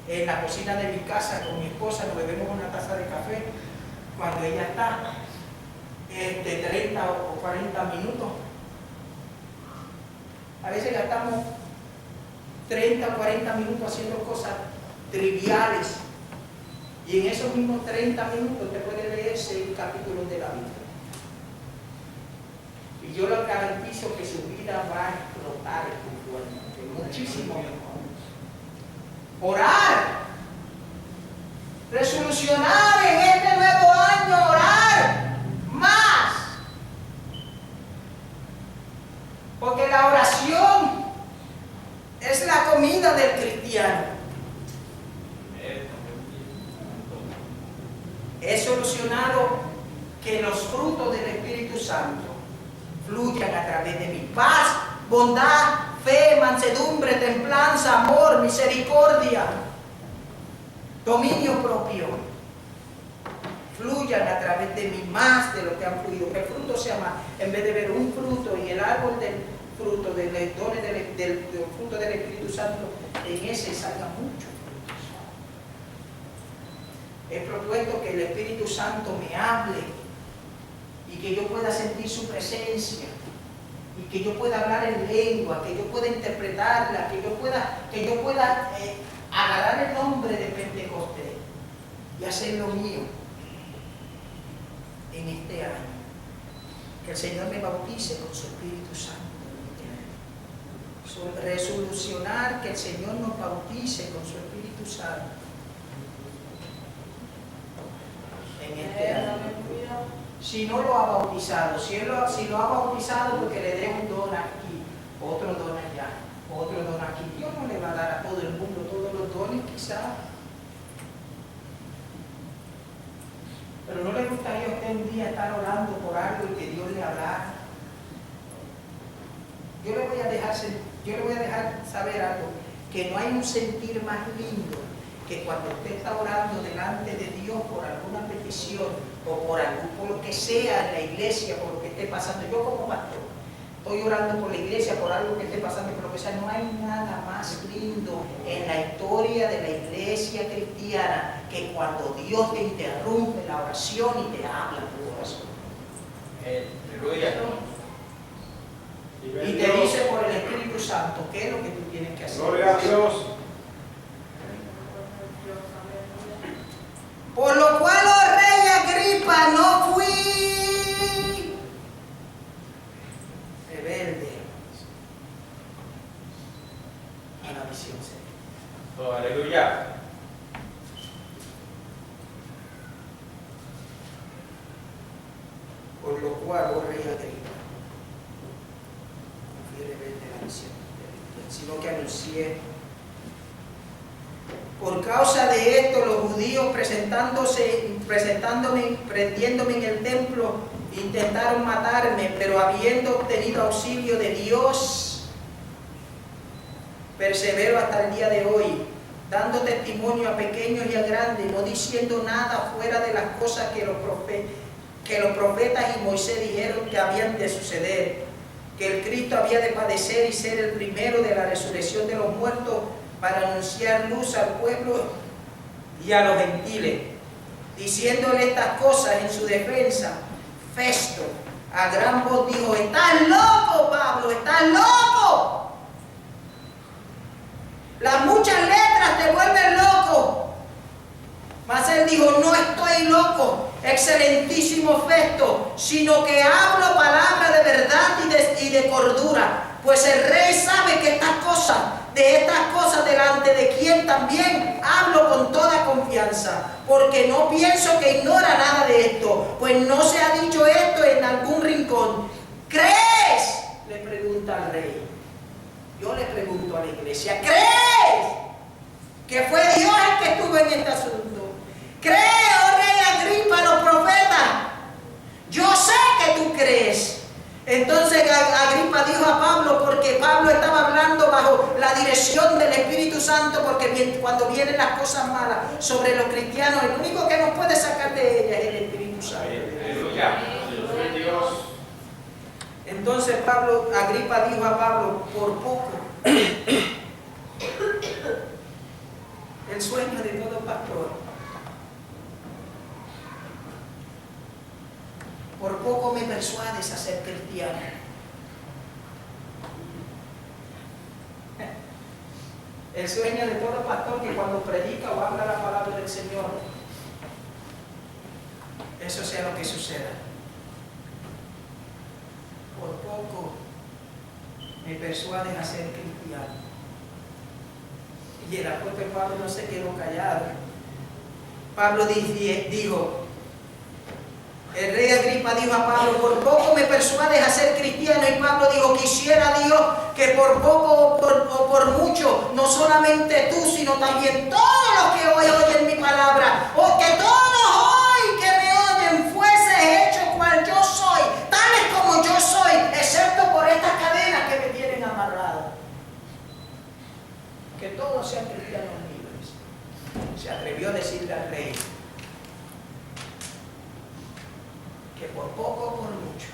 En la cocina de mi casa con mi esposa nos bebemos una taza de café cuando ella está 30 o 40 minutos. A veces gastamos 30 o 40 minutos haciendo cosas triviales y en esos mismos 30 minutos te puede leer 6 capítulos de la Biblia. Y yo le garantizo que su vida va a explotar muchísimo mejor. Orar, resolucionar en este nuevo año, orar más. Porque la oración es la comida del cristiano. He solucionado que los frutos del Espíritu Santo fluyan a través de mi paz, bondad, fe, mansedumbre, templanza, amor, misericordia, dominio propio. Fluyan a través de mí más de lo que han fluido. Que el fruto sea más. En vez de ver un fruto y el árbol del fruto, del fruto del Espíritu Santo, en ese salga mucho fruto. He propuesto que el Espíritu Santo me hable y que yo pueda sentir su presencia y que yo pueda hablar en lengua, que yo pueda interpretarla, que yo pueda agarrar el nombre de Pentecostés y hacerlo mío en este año. Que el Señor me bautice con su Espíritu Santo. Resolucionar que el Señor nos bautice con su Espíritu Santo. en este año. Aleluya. Si no lo ha bautizado, si lo ha bautizado porque le dé un don aquí, otro don allá, otro don aquí. Dios no le va a dar a todo el mundo todos los dones quizás. Pero no le gustaría a usted un día estar orando por algo y que Dios le hablara. Yo le voy a dejar saber algo, que no hay un sentir más lindo que cuando usted está orando delante de Dios por alguna petición o por lo que sea en la iglesia, por lo que esté pasando. Yo como pastor estoy orando por la iglesia, por algo que esté pasando, por lo que sea. No hay nada más lindo en la historia de la iglesia cristiana que cuando Dios te interrumpe la oración y te habla tu oración. Aleluya. Y te dice por el Espíritu Santo qué es lo que tú tienes que hacer. Gloria a Dios. Por lo cual, oh rey Agripa, no fui rebelde a la visión celestial. Oh, aleluya. Por lo cual, oh rey Agripa, no fui rebelde a la visión celestial, sino que anuncié. Por causa de esto, los judíos prendiéndome en el templo, intentaron matarme, pero habiendo obtenido auxilio de Dios, persevero hasta el día de hoy, dando testimonio a pequeños y a grandes, no diciendo nada fuera de las cosas que los profetas y Moisés dijeron que habían de suceder, que el Cristo había de padecer y ser el primero de la resurrección de los muertos, para anunciar luz al pueblo y a los gentiles. Diciéndole estas cosas en su defensa, Festo a gran voz dijo: ¡Estás loco, Pablo! ¡Estás loco! Las muchas letras te vuelven loco. Mas él dijo: no estoy loco, excelentísimo Festo, sino que hablo palabra de verdad y de cordura, pues el rey sabe que de estas cosas delante de quien también hablo con toda confianza, porque no pienso que ignora nada de esto, pues no se ha dicho esto en algún rincón. ¿Crees?, le pregunta al rey. Yo le pregunto a la iglesia: ¿crees que fue Dios el que estuvo en este asunto? ¿Crees, oh rey Agripa, los profetas? Yo sé que tú crees. Entonces Agripa dijo a Pablo, porque Pablo estaba hablando bajo la dirección del Espíritu Santo, porque cuando vienen las cosas malas sobre los cristianos, el único que nos puede sacar de ellas es el Espíritu Santo. Aleluya. Dios. Entonces Agripa dijo a Pablo: por poco, el sueño de todo pastor, por poco me persuades a ser cristiano. El sueño de todo pastor, que cuando predica o habla la palabra del Señor, eso sea lo que suceda. Por poco me persuades a ser cristiano. Y el apóstol Pablo no se quedó callado. Pablo dijo, el rey Agripa dijo a Pablo: por poco me persuades a ser cristiano. Y Pablo dijo: quisiera Dios que por poco o por mucho, no solamente tú, sino también todos los que hoy oyen mi palabra, o que todos hoy que me oyen fuese hecho cual yo soy, tales como yo soy, excepto por estas cadenas que me tienen amarrado. Que todos sean cristianos libres. Se atrevió a decirle al rey que por poco o por mucho.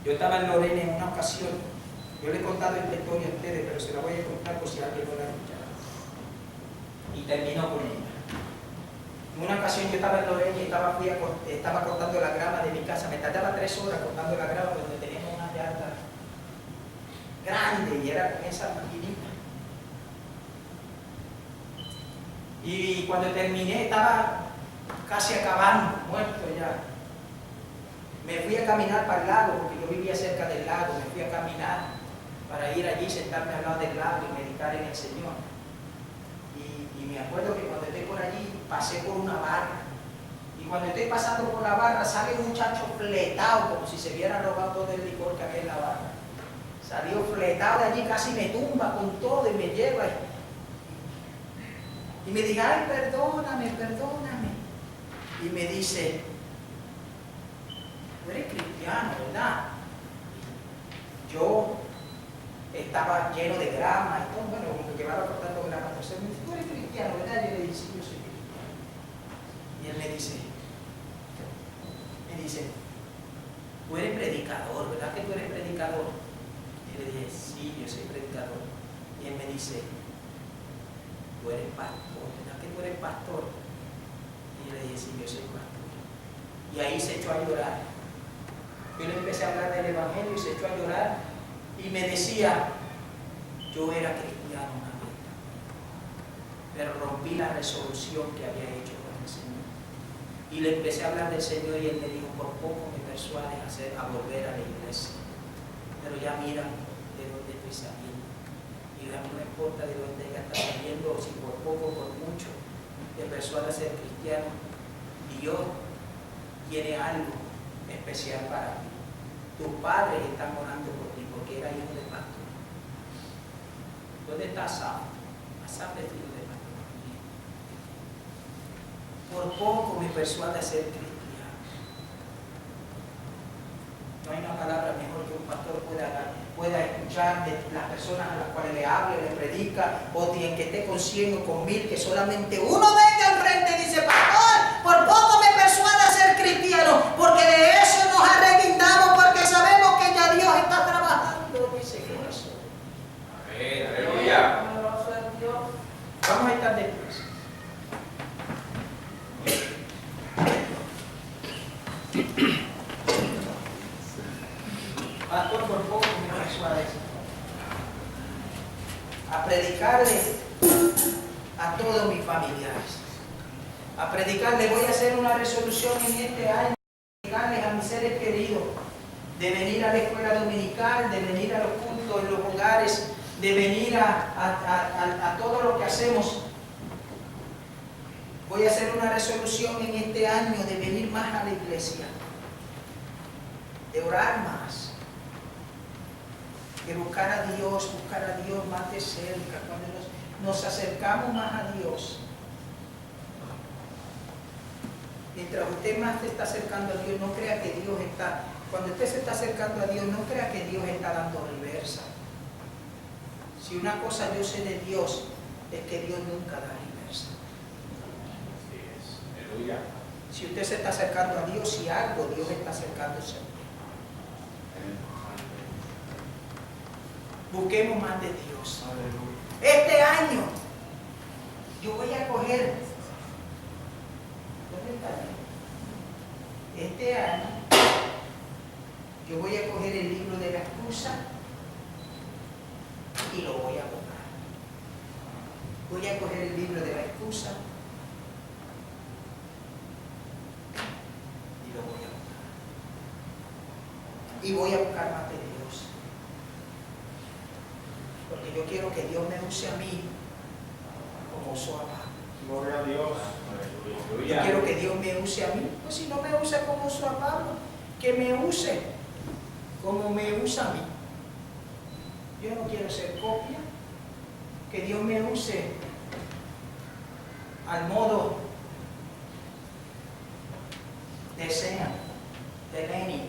Yo estaba en Lorena en una ocasión. Yo le he contado esta historia a ustedes, pero se la voy a contar por si alguien no la ha escuchado. Y termino con ella. En una ocasión yo estaba en Lorena y estaba cortando la grama de mi casa. Me tardaba 3 horas cortando la grama, donde teníamos una yarda grande y era con esa maquinita. Y cuando terminé estaba casi acabando, muerto ya. Me fui a caminar para el lago, porque yo vivía cerca del lago. Me fui a caminar para ir allí, sentarme al lado del lago y meditar en el Señor. Y me acuerdo que cuando estoy por allí, pasé por una barra. Y cuando estoy pasando por la barra, sale un muchacho fletado, como si se hubiera robado todo el licor que había en la barra. Salió fletado de allí, casi me tumba con todo y me lleva. Y me dice, ay, perdóname, perdóname. Y me dice, tú eres cristiano, ¿verdad? Yo estaba lleno de grama y todo, bueno, como que llevaba cortando grama. Entonces me dice, tú eres cristiano, ¿verdad? Yo le dije, sí, yo soy cristiano. Y él me dice, tú eres predicador, ¿verdad que tú eres predicador? Y le dije, sí, yo soy predicador. Y él me dice, tú eres pastor, ¿verdad que tú eres pastor? Y yo le dije, sí, yo soy pastor. Y ahí se echó a llorar. Yo le empecé a hablar del Evangelio y se echó a llorar. Y me decía, yo era cristiano una vez, pero rompí la resolución que había hecho con el Señor. Y le empecé a hablar del Señor y él me dijo, por poco me persuades a volver a la iglesia. Pero ya mira de dónde estoy saliendo. Y a mí no me importa de dónde ella está saliendo, o si por poco o por mucho te persuade a ser cristiano. Dios tiene algo especial para ti. Tus padres están orando por ti porque era hijo de pastor. ¿Dónde está Asaf? Asaf es hijo de pastor. Por poco me persuade a ser cristiano. No hay una palabra mejor que un pastor pueda escuchar de las personas a las cuales le habla, le predica, o quien que esté con 100 o con 1000, que solamente uno venga al frente y dice, pastor, por poco me persuade a ser cristiano, porque de eso nos arrepintamos, porque sabemos que ya Dios está trabajando, dice Jesús. Amén, aleluya. Poderoso es Dios. Vamos a estar después. Pastor, por poco me persuade a predicarle a todos mis familiares. A predicarle, voy a hacer una resolución en este año, predicarles a mis seres queridos, de venir a la escuela dominical, de venir a los cultos en los hogares, de venir a todo lo que hacemos. Voy a hacer una resolución en este año de venir más a la iglesia, de orar más, de buscar a Dios más de cerca. Cuando nos acercamos más a Dios, mientras usted más se está acercando a Dios, no crea que Dios está, cuando usted se está acercando a Dios, no crea que Dios está dando reversa. Si una cosa yo sé de Dios, es que Dios nunca da reversa. Así es, aleluya. Si usted se está acercando a Dios, si algo, Dios está acercándose a usted. Busquemos más de Dios. Este año yo voy a coger, ¿dónde está? Este año yo voy a coger el libro de la excusa y lo voy a buscar. Voy a coger el libro de la excusa y lo voy a buscar. Y voy a buscar más de Dios. Porque yo quiero que Dios me use a mí como usó a Pablo. Gloria a Dios. Yo Aleluya. quiero que Dios me use a mí. Pues si no me usa como usó a Pablo, que me use como me usa a mí. Yo no quiero ser copia. Que Dios me use al modo de Sean, de Lenny,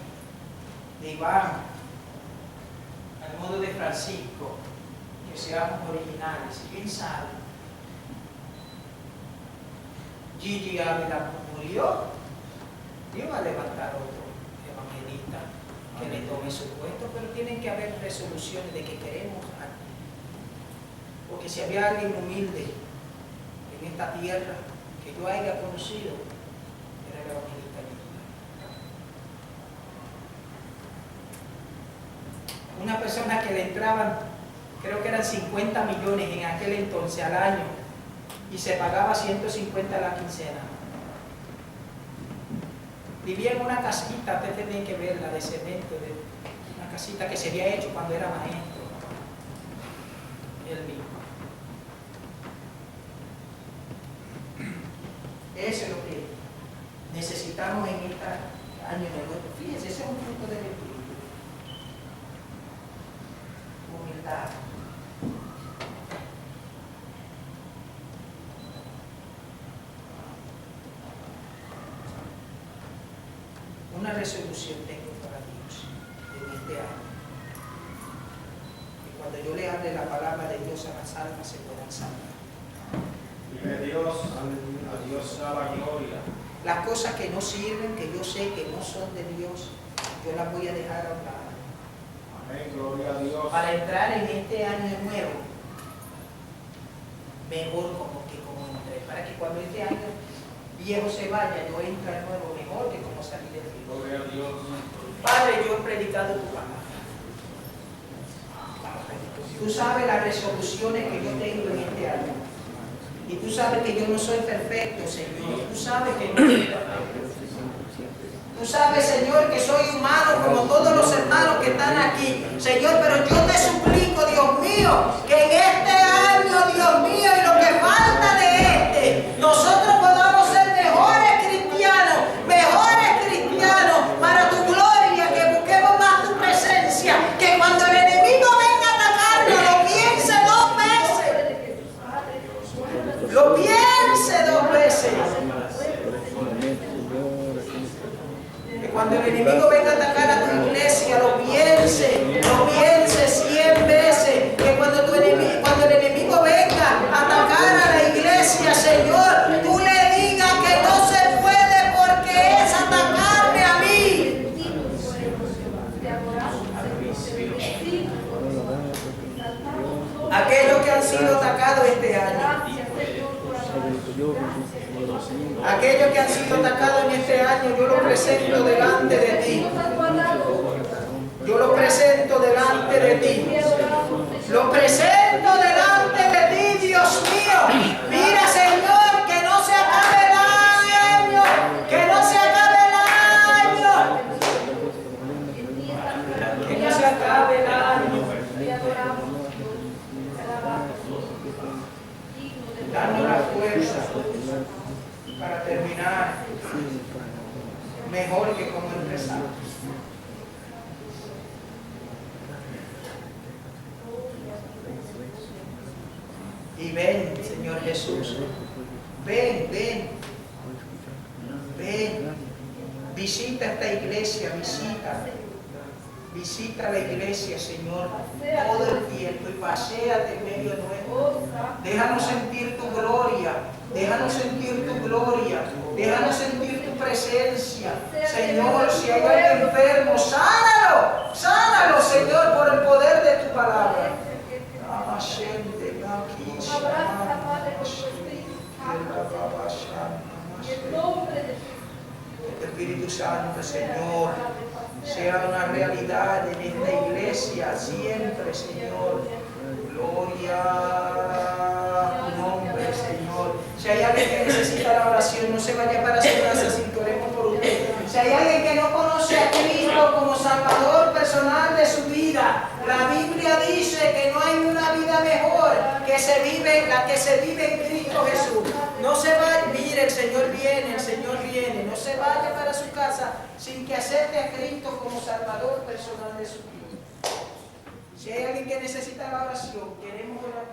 de Iván, al modo de Francisco, que seamos originales. Y quién sabe, Gigi Ávila murió, Dios va a levantar otro evangelista que le tome su puesto, pero tienen que haber resoluciones de que queremos algo. Porque si había alguien humilde en esta tierra que yo haya conocido, era el evangelista Gigi. Una persona que le entraban, creo que eran 50 millones en aquel entonces al año, y se pagaba 150 a la quincena. Vivía en una casita, ustedes tienen que verla, de cemento, de una casita que se había hecho cuando era maestro. el mismo. Eso es lo que necesitamos en este año nuevo. Fíjense, ese es un fruto del Espíritu. Humildad. Una resolución tengo para Dios en este año. Que cuando yo le hable la palabra de Dios a las almas se puedan salvar. Vive Dios, a Dios sea la gloria. Las cosas que no sirven, que yo sé que no son de Dios, yo las voy a dejar a un lado. Amén, gloria a Dios. Para entrar en este año nuevo, mejor como entré. Para que cuando este año viejo se vaya, yo entre al nuevo mejor que como salí del viejo. Gloria a Dios. Padre, yo he predicado tu palabra. Tú sabes las resoluciones que yo tengo en este año. Y tú sabes que yo no soy perfecto, Señor. Tú sabes que no soy perfecto. Tú sabes, Señor, que soy humano como todos los hermanos que están aquí. Señor, pero yo te suplico, Dios mío, que en este año, Dios mío, y lo que falta de nosotros podamos ser mejores cristianos para tu gloria, que busquemos más tu presencia, que cuando el enemigo venga a atacarnos, lo piense dos veces. Que cuando el enemigo venga a atacar a tu iglesia, lo piense 100 veces. Que cuando el enemigo venga a atacar a la iglesia, Señor, tú le digas que no se puede porque es atacarme a mí. Aquellos que han sido atacados este año. Aquellos que han sido atacados en este año, yo los presento delante de ti. Yo los presento delante de ti. Los presento delante de ti, Dios mío. Mira, Señor, que no se acabe el año. Que no se acabe el año. Que no se acabe el año. Dando la fuerza para terminar mejor que como empezamos. Y ven, Señor Jesús, ven. Visita esta iglesia, visita la iglesia, Señor, todo el tiempo y paséate en medio nuestro. Déjanos sentir tu gloria, déjanos sentir tu presencia. Señor, si hay alguien enfermo, sánalo, Señor, por el poder de tu palabra. Espíritu Santo, Señor, sea una realidad en esta iglesia siempre, Señor. Gloria a tu nombre, Señor. Si hay alguien que necesita la oración, no se vaya para su casa sin que oremos por usted. Si hay alguien que no conoce a Cristo como Salvador personal de su vida, la Biblia dice que no hay una vida mejor la que se vive en Cristo Jesús. No se vaya, mire, el Señor viene. No se vaya para su casa sin que acepte a Cristo como Salvador personal de su vida. Si hay alguien que necesita la oración, queremos orar.